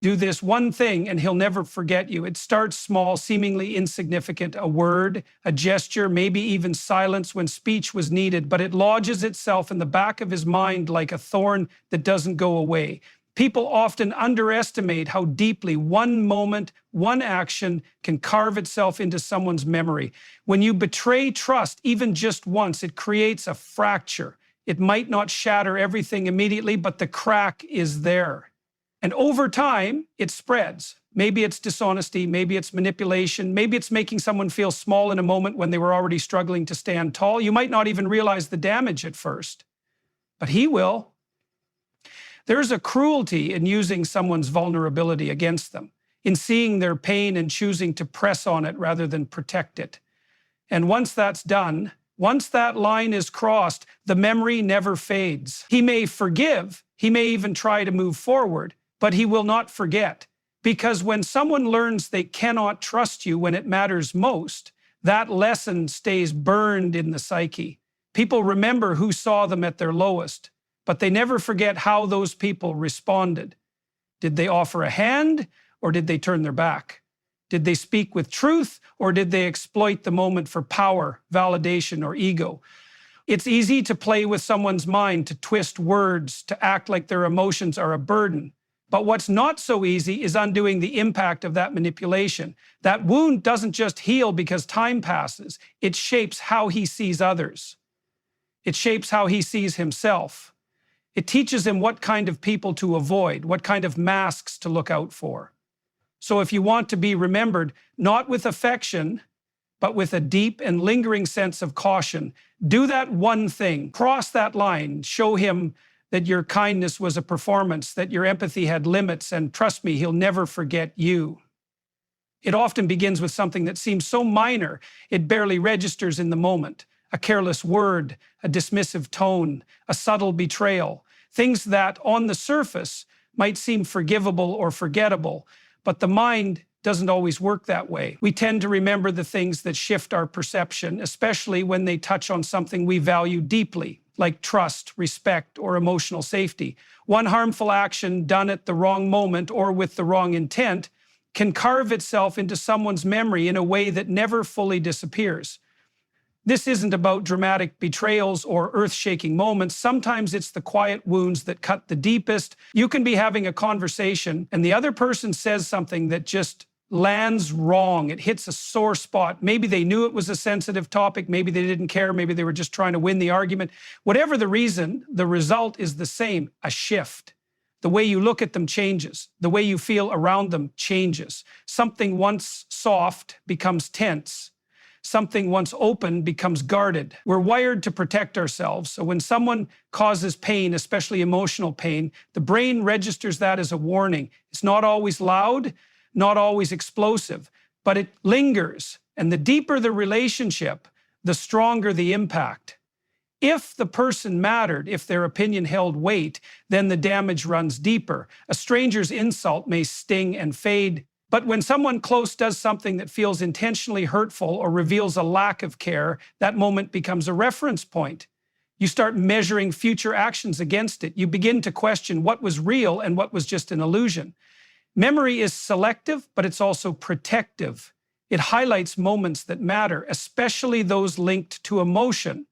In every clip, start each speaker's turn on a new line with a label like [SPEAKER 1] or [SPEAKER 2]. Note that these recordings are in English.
[SPEAKER 1] Do this one thing and he'll never forget you. It starts small, seemingly insignificant, a word, a gesture, maybe even silence when speech was needed, but it lodges itself in the back of his mind like a thorn that doesn't go away. People often underestimate how deeply one moment, one action can carve itself into someone's memory. When you betray trust, even just once, it creates a fracture. It might not shatter everything immediately, but the crack is there. And over time, it spreads. Maybe it's dishonesty, maybe it's manipulation, maybe it's making someone feel small in a moment when they were already struggling to stand tall. You might not even realize the damage at first, but he will. There's a cruelty in using someone's vulnerability against them, in seeing their pain and choosing to press on it rather than protect it. And once that's done, once that line is crossed, the memory never fades. He may forgive, he may even try to move forward, but he will not forget. Because when someone learns they cannot trust you when it matters most, that lesson stays burned in the psyche. People remember who saw them at their lowest, but they never forget how those people responded. Did they offer a hand, or did they turn their back? Did they speak with truth, or did they exploit the moment for power, validation, or ego? It's easy to play with someone's mind, to twist words, to act like their emotions are a burden. But what's not so easy is undoing the impact of that manipulation. That wound doesn't just heal because time passes. It shapes how he sees others. It shapes how he sees himself. It teaches him what kind of people to avoid, what kind of masks to look out for. So if you want to be remembered, not with affection, but with a deep and lingering sense of caution, do that one thing, cross that line, show him that your kindness was a performance, that your empathy had limits, and trust me, he'll never forget you. It often begins with something that seems so minor, it barely registers in the moment. A careless word, a dismissive tone, a subtle betrayal, things that on the surface might seem forgivable or forgettable, but the mind doesn't always work that way. We tend to remember the things that shift our perception, especially when they touch on something we value deeply, like trust, respect, or emotional safety. One harmful action done at the wrong moment or with the wrong intent can carve itself into someone's memory in a way that never fully disappears. This isn't about dramatic betrayals or earth-shaking moments. Sometimes it's the quiet wounds that cut the deepest. You can be having a conversation and the other person says something that just lands wrong. It hits a sore spot. Maybe they knew it was a sensitive topic. Maybe they didn't care. Maybe they were just trying to win the argument. Whatever the reason, the result is the same, a shift. The way you look at them changes. The way you feel around them changes. Something once soft becomes tense. Something once open becomes guarded. We're wired to protect ourselves. So when someone causes pain, especially emotional pain, the brain registers that as a warning. It's not always loud, not always explosive, but it lingers. And the deeper the relationship, the stronger the impact. If the person mattered, if their opinion held weight, then the damage runs deeper. A stranger's insult may sting and fade, but when someone close does something that feels intentionally hurtful or reveals a lack of care, that moment becomes a reference point. You start measuring future actions against it. You begin to question what was real and what was just an illusion. Memory is selective, but it's also protective. It highlights moments that matter, especially those linked to emotion.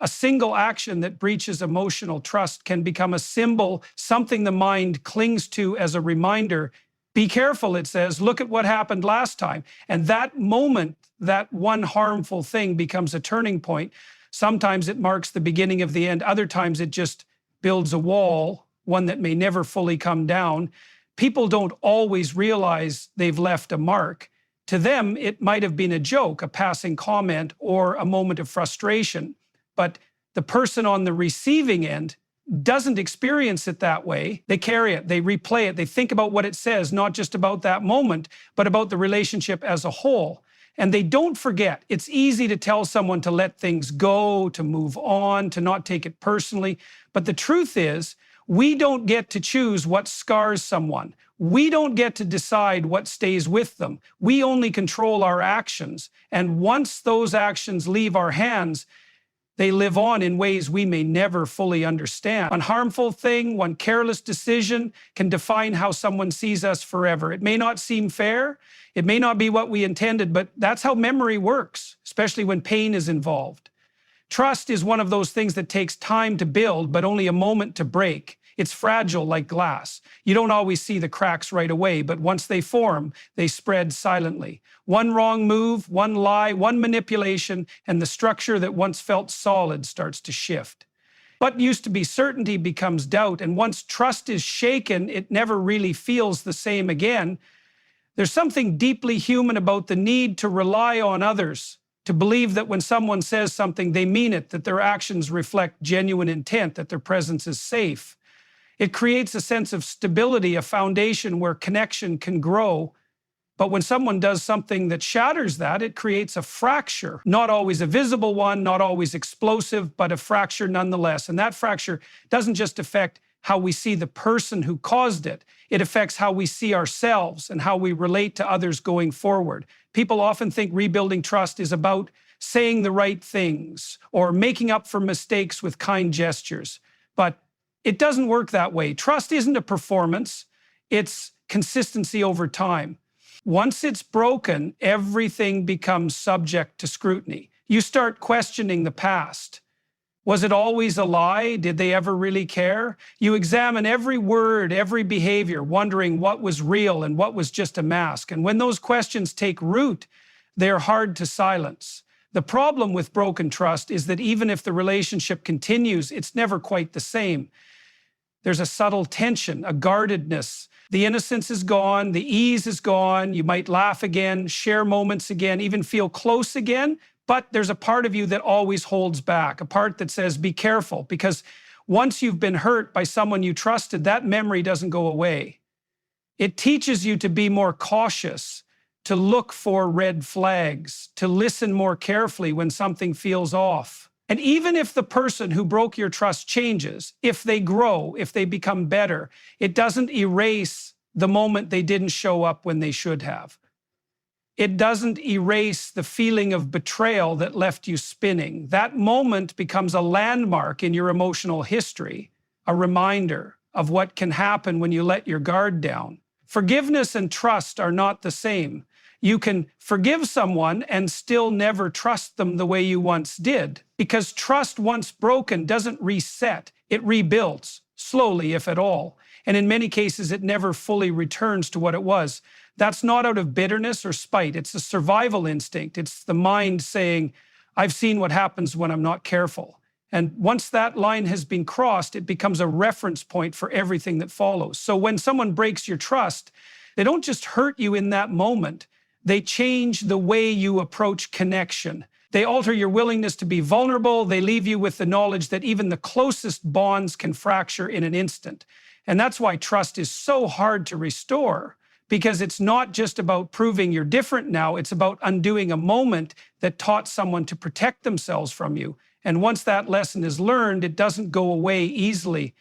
[SPEAKER 1] A single action that breaches emotional trust can become a symbol, something the mind clings to as a reminder. Be careful, it says, look at what happened last time. And that moment, that one harmful thing becomes a turning point. Sometimes it marks the beginning of the end. Other times it just builds a wall, one that may never fully come down. People don't always realize they've left a mark. To them, it might have been a joke, a passing comment, or a moment of frustration. But the person on the receiving end doesn't experience it that way. They carry it, they replay it, they think about what it says, not just about that moment, but about the relationship as a whole. And they don't forget. It's easy to tell someone to let things go, to move on, to not take it personally. But the truth is, we don't get to choose what scars someone. We don't get to decide what stays with them. We only control our actions. And once those actions leave our hands, They live on in ways we may never fully understand. One harmful thing, one careless decision can define how someone sees us forever. It may not seem fair, it may not be what we intended, but that's how memory works, especially when pain is involved. Trust is one of those things that takes time to build, but only a moment to break. It's fragile like glass. You don't always see the cracks right away, but once they form, they spread silently. One wrong move, one lie, one manipulation, and the structure that once felt solid starts to shift. What used to be certainty becomes doubt, and once trust is shaken, it never really feels the same again. There's something deeply human about the need to rely on others, to believe that when someone says something, they mean it, that their actions reflect genuine intent, that their presence is safe. It creates a sense of stability, a foundation where connection can grow. But when someone does something that shatters that, it creates a fracture. Not always a visible one, not always explosive, but a fracture nonetheless. And that fracture doesn't just affect how we see the person who caused it. It affects how we see ourselves and how we relate to others going forward. People often think rebuilding trust is about saying the right things or making up for mistakes with kind gestures. But it doesn't work that way. Trust isn't a performance, it's consistency over time. Once it's broken, everything becomes subject to scrutiny. You start questioning the past. Was it always a lie? Did they ever really care? You examine every word, every behavior, wondering what was real and what was just a mask. And when those questions take root, they're hard to silence. The problem with broken trust is that even if the relationship continues, it's never quite the same. There's a subtle tension, a guardedness. The innocence is gone, the ease is gone. You might laugh again, share moments again, even feel close again. But there's a part of you that always holds back, a part that says, be careful, because once you've been hurt by someone you trusted, that memory doesn't go away. It teaches you to be more cautious, to look for red flags, to listen more carefully when something feels off. And even if the person who broke your trust changes, if they grow, if they become better, it doesn't erase the moment they didn't show up when they should have. It doesn't erase the feeling of betrayal that left you spinning. That moment becomes a landmark in your emotional history, a reminder of what can happen when you let your guard down. Forgiveness and trust are not the same. You can forgive someone and still never trust them the way you once did, because trust once broken doesn't reset, it rebuilds, slowly if at all. And in many cases, it never fully returns to what it was. That's not out of bitterness or spite. It's a survival instinct. It's the mind saying, I've seen what happens when I'm not careful. And once that line has been crossed, it becomes a reference point for everything that follows. So when someone breaks your trust, they don't just hurt you in that moment. They change the way you approach connection. They alter your willingness to be vulnerable. They leave you with the knowledge that even the closest bonds can fracture in an instant. And that's why trust is so hard to restore, because it's not just about proving you're different now, it's about undoing a moment that taught someone to protect themselves from you. And once that lesson is learned, it doesn't go away easily.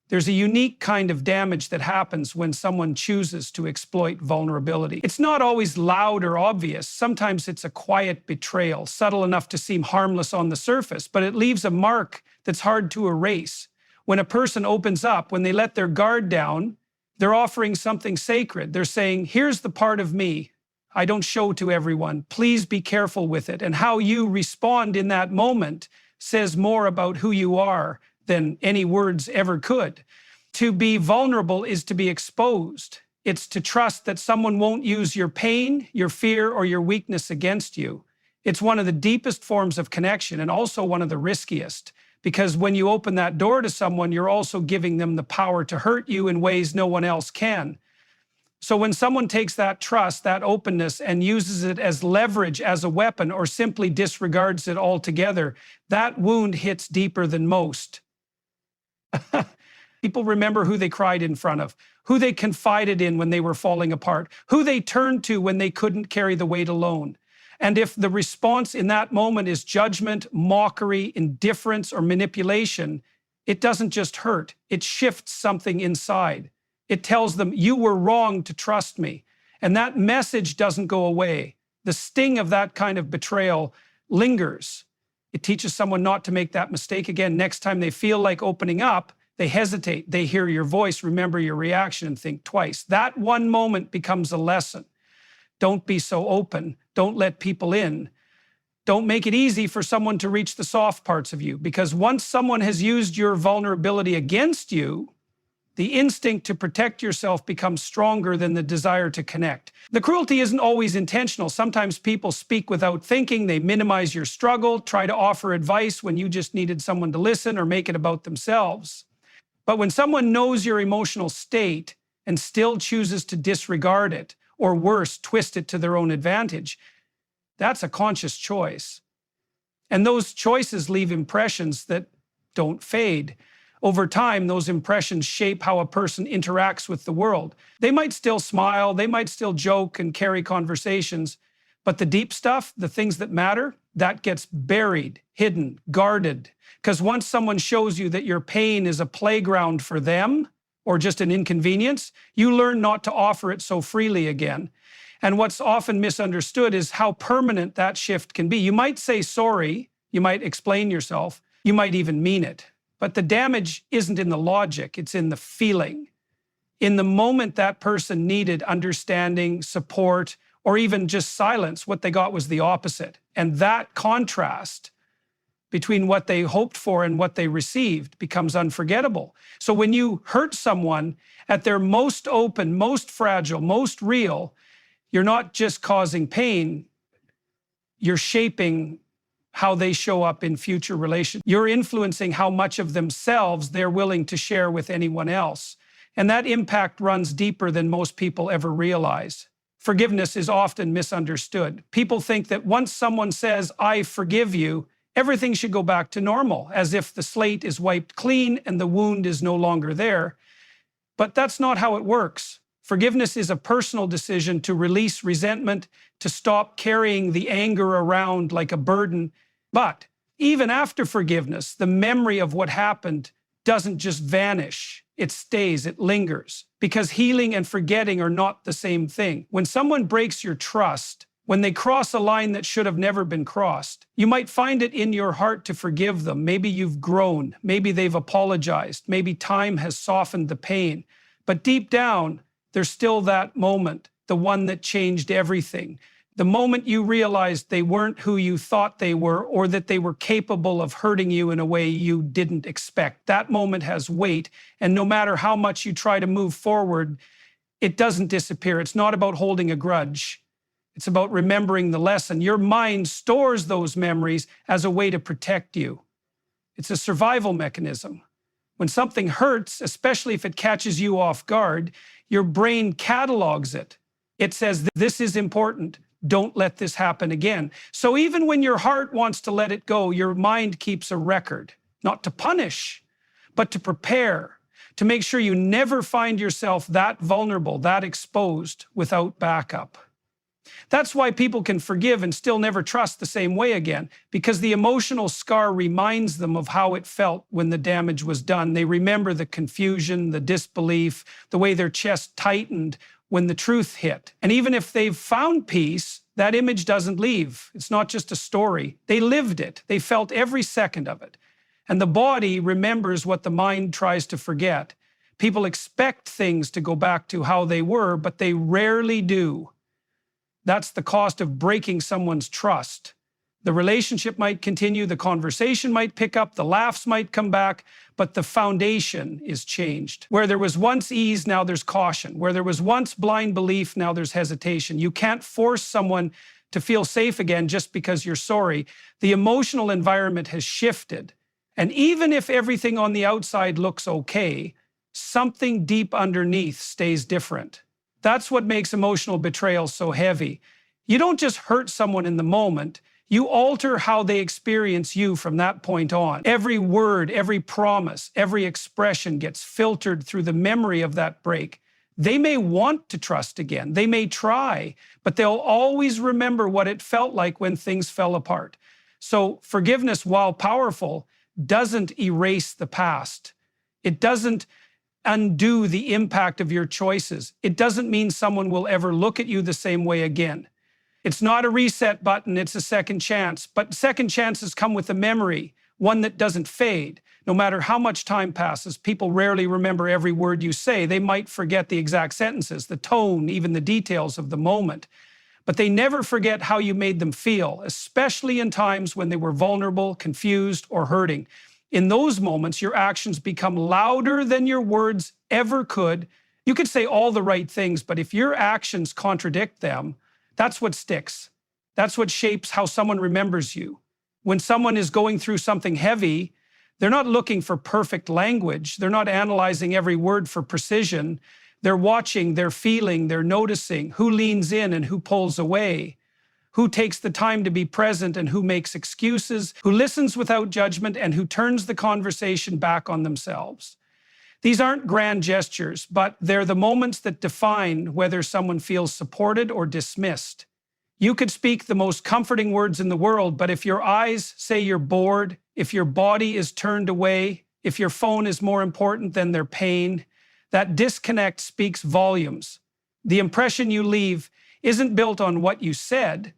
[SPEAKER 1] There's a unique kind of damage that happens when someone chooses to exploit vulnerability. It's not always loud or obvious. Sometimes it's a quiet betrayal, subtle enough to seem harmless on the surface, but it leaves a mark that's hard to erase. When a person opens up, when they let their guard down, they're offering something sacred. They're saying, here's the part of me I don't show to everyone. Please be careful with it. And how you respond in that moment says more about who you are than any words ever could. To be vulnerable is to be exposed. It's to trust that someone won't use your pain, your fear, or your weakness against you. It's one of the deepest forms of connection and also one of the riskiest, because when you open that door to someone, you're also giving them the power to hurt you in ways no one else can. So when someone takes that trust, that openness, and uses it as leverage, as a weapon, or simply disregards it altogether, that wound hits deeper than most. People remember who they cried in front of, who they confided in when they were falling apart, who they turned to when they couldn't carry the weight alone. And if the response in that moment is judgment, mockery, indifference, or manipulation, it doesn't just hurt, it shifts something inside. It tells them, you were wrong to trust me. And that message doesn't go away. The sting of that kind of betrayal lingers. It teaches someone not to make that mistake again. Next time they feel like opening up, they hesitate, they hear your voice, remember your reaction, and think twice. That one moment becomes a lesson. Don't be so open. Don't let people in. Don't make it easy for someone to reach the soft parts of you, because once someone has used your vulnerability against you, the instinct to protect yourself becomes stronger than the desire to connect. The cruelty isn't always intentional. Sometimes people speak without thinking. They minimize your struggle, try to offer advice when you just needed someone to listen, or make it about themselves. But when someone knows your emotional state and still chooses to disregard it, or worse, twist it to their own advantage, that's a conscious choice. And those choices leave impressions that don't fade. Over time, those impressions shape how a person interacts with the world. They might still smile, they might still joke and carry conversations, but the deep stuff, the things that matter, that gets buried, hidden, guarded. Because once someone shows you that your pain is a playground for them, or just an inconvenience, you learn not to offer it so freely again. And what's often misunderstood is how permanent that shift can be. You might say sorry, you might explain yourself, you might even mean it. But the damage isn't in the logic, it's in the feeling. In the moment that person needed understanding, support, or even just silence, what they got was the opposite. And that contrast between what they hoped for and what they received becomes unforgettable. So when you hurt someone at their most open, most fragile, most real, you're not just causing pain, you're shaping how they show up in future relations. You're influencing how much of themselves they're willing to share with anyone else. And that impact runs deeper than most people ever realize. Forgiveness is often misunderstood. People think that once someone says, "I forgive you," everything should go back to normal, as if the slate is wiped clean and the wound is no longer there. But that's not how it works. Forgiveness is a personal decision to release resentment, to stop carrying the anger around like a burden. But even after forgiveness, the memory of what happened doesn't just vanish. It stays, it lingers, because healing and forgetting are not the same thing. When someone breaks your trust, when they cross a line that should have never been crossed, you might find it in your heart to forgive them. Maybe you've grown, maybe they've apologized, maybe time has softened the pain. But deep down, there's still that moment, the one that changed everything. The moment you realized they weren't who you thought they were, or that they were capable of hurting you in a way you didn't expect. That moment has weight, and no matter how much you try to move forward, it doesn't disappear. It's not about holding a grudge. It's about remembering the lesson. Your mind stores those memories as a way to protect you. It's a survival mechanism. When something hurts, especially if it catches you off guard, your brain catalogs it. It says, "This is important. Don't let this happen again." So even when your heart wants to let it go, your mind keeps a record, not to punish, but to prepare, to make sure you never find yourself that vulnerable, that exposed without backup. That's why people can forgive and still never trust the same way again, because the emotional scar reminds them of how it felt when the damage was done. They remember the confusion, the disbelief, the way their chest tightened when the truth hit. And even if they've found peace, that image doesn't leave. It's not just a story. They lived it. They felt every second of it. And the body remembers what the mind tries to forget. People expect things to go back to how they were, but they rarely do. That's the cost of breaking someone's trust. The relationship might continue, the conversation might pick up, the laughs might come back, but the foundation is changed. Where there was once ease, now there's caution. Where there was once blind belief, now there's hesitation. You can't force someone to feel safe again just because you're sorry. The emotional environment has shifted. And even if everything on the outside looks okay, something deep underneath stays different. That's what makes emotional betrayal so heavy. You don't just hurt someone in the moment, you alter how they experience you from that point on. Every word, every promise, every expression gets filtered through the memory of that break. They may want to trust again, they may try, but they'll always remember what it felt like when things fell apart. So forgiveness, while powerful, doesn't erase the past. It doesn't undo the impact of your choices. It doesn't mean someone will ever look at you the same way again. It's not a reset button, it's a second chance. But second chances come with a memory, one that doesn't fade. No matter how much time passes, people rarely remember every word you say. They might forget the exact sentences, the tone, even the details of the moment. But they never forget how you made them feel, especially in times when they were vulnerable, confused, or hurting. In those moments, your actions become louder than your words ever could. You could say all the right things, but if your actions contradict them, that's what sticks. That's what shapes how someone remembers you. When someone is going through something heavy, they're not looking for perfect language. They're not analyzing every word for precision. They're watching, they're feeling, they're noticing who leans in and who pulls away, who takes the time to be present and who makes excuses, who listens without judgment and who turns the conversation back on themselves. These aren't grand gestures, but they're the moments that define whether someone feels supported or dismissed. You could speak the most comforting words in the world, but if your eyes say you're bored, if your body is turned away, if your phone is more important than their pain, that disconnect speaks volumes. The impression you leave isn't built on what you said,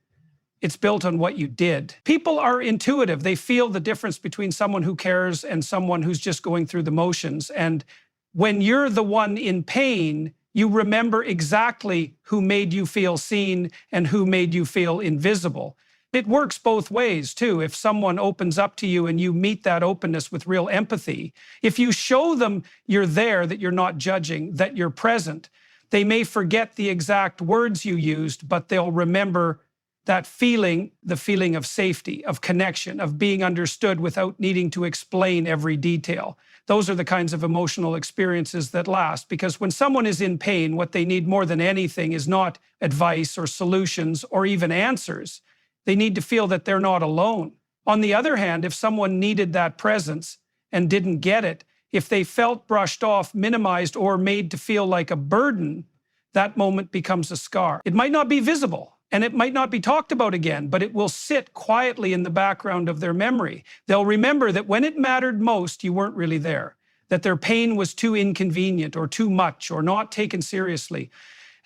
[SPEAKER 1] it's built on what you did. People are intuitive. They feel the difference between someone who cares and someone who's just going through the motions. And when you're the one in pain, you remember exactly who made you feel seen and who made you feel invisible. It works both ways too. If someone opens up to you and you meet that openness with real empathy, if you show them you're there, that you're not judging, that you're present, they may forget the exact words you used, but they'll remember that feeling, the feeling of safety, of connection, of being understood without needing to explain every detail. Those are the kinds of emotional experiences that last, because when someone is in pain, what they need more than anything is not advice or solutions or even answers. They need to feel that they're not alone. On the other hand, if someone needed that presence and didn't get it, if they felt brushed off, minimized, or made to feel like a burden, that moment becomes a scar. It might not be visible, and it might not be talked about again, but it will sit quietly in the background of their memory. They'll remember that when it mattered most, you weren't really there, that their pain was too inconvenient or too much or not taken seriously.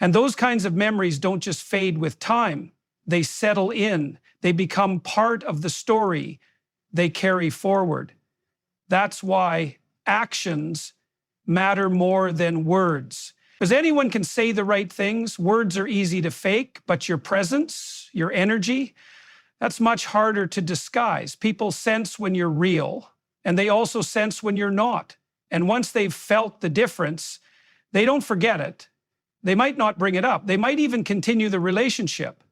[SPEAKER 1] And those kinds of memories don't just fade with time. They settle in. They become part of the story they carry forward. That's why actions matter more than words. Because anyone can say the right things. Words are easy to fake, but your presence, your energy, that's much harder to disguise. People sense when you're real, and they also sense when you're not. And once they've felt the difference, they don't forget it. They might not bring it up. They might even continue the relationship,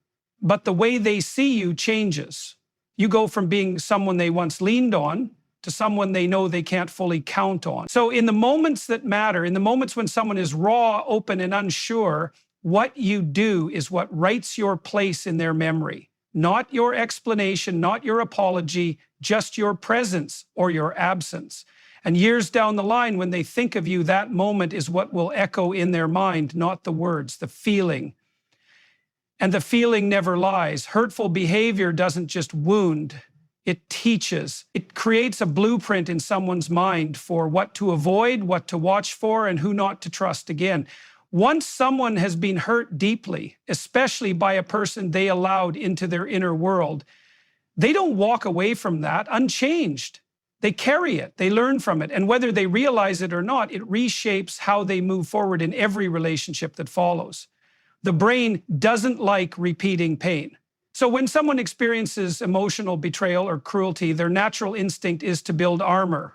[SPEAKER 1] but the way they see you changes. You go from being someone they once leaned on to someone they know they can't fully count on. So in the moments that matter, in the moments when someone is raw, open, and unsure, what you do is what writes your place in their memory. Not your explanation, not your apology, just your presence or your absence. And years down the line, when they think of you, that moment is what will echo in their mind, not the words, the feeling. And the feeling never lies. Hurtful behavior doesn't just wound, it teaches. It creates a blueprint in someone's mind for what to avoid, what to watch for, and who not to trust again. Once someone has been hurt deeply, especially by a person they allowed into their inner world, they don't walk away from that unchanged. They carry it, they learn from it, and whether they realize it or not, it reshapes how they move forward in every relationship that follows. The brain doesn't like repeating pain. So when someone experiences emotional betrayal or cruelty, their natural instinct is to build armor,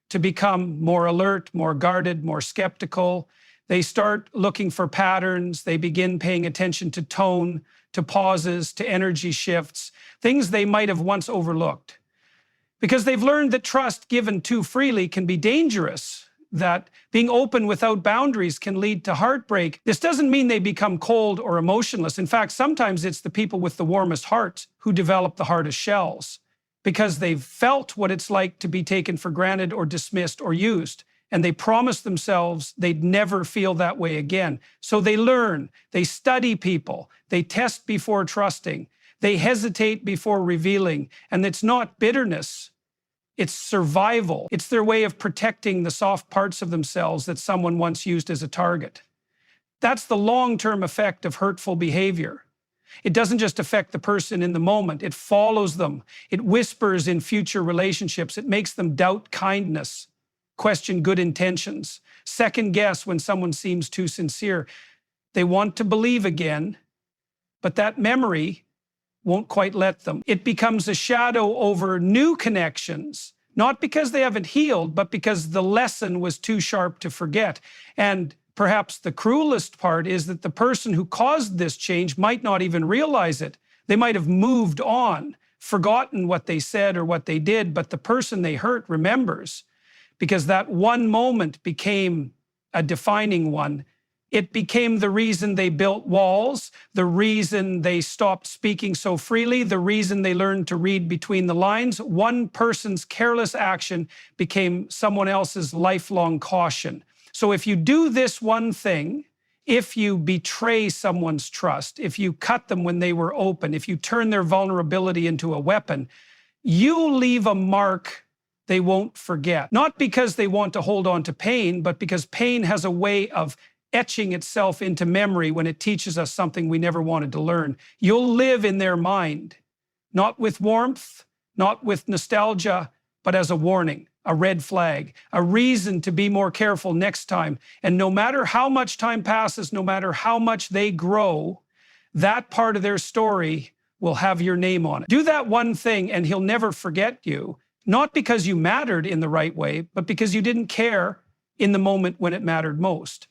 [SPEAKER 1] to become more alert, more guarded, more skeptical. They start looking for patterns. They begin paying attention to tone, to pauses, to energy shifts, things they might have once overlooked. Because they've learned that trust given too freely can be dangerous, that being open without boundaries can lead to heartbreak. This doesn't mean they become cold or emotionless. In fact, sometimes it's the people with the warmest hearts who develop the hardest shells, because they've felt what it's like to be taken for granted or dismissed or used. And they promise themselves they'd never feel that way again. So they learn, they study people, they test before trusting, they hesitate before revealing. And it's not bitterness. It's survival. It's their way of protecting the soft parts of themselves that someone once used as a target. That's the long-term effect of hurtful behavior. It doesn't just affect the person in the moment, it follows them. It whispers in future relationships. It makes them doubt kindness, question good intentions, second guess when someone seems too sincere. They want to believe again, but that memory won't quite let them. It becomes a shadow over new connections, not because they haven't healed, but because the lesson was too sharp to forget. And perhaps the cruelest part is that the person who caused this change might not even realize it. They might have moved on, forgotten what they said or what they did, but the person they hurt remembers, because that one moment became a defining one. It became the reason they built walls, the reason they stopped speaking so freely, the reason they learned to read between the lines. One person's careless action became someone else's lifelong caution. So if you do this one thing, if you betray someone's trust, if you cut them when they were open, if you turn their vulnerability into a weapon, you'll leave a mark they won't forget. Not because they want to hold on to pain, but because pain has a way of etching itself into memory when it teaches us something we never wanted to learn. You'll live in their mind, not with warmth, not with nostalgia, but as a warning, a red flag, a reason to be more careful next time. And no matter how much time passes, no matter how much they grow, that part of their story will have your name on it. Do that one thing and he'll never forget you, not because you mattered in the right way, but because you didn't care in the moment when it mattered most.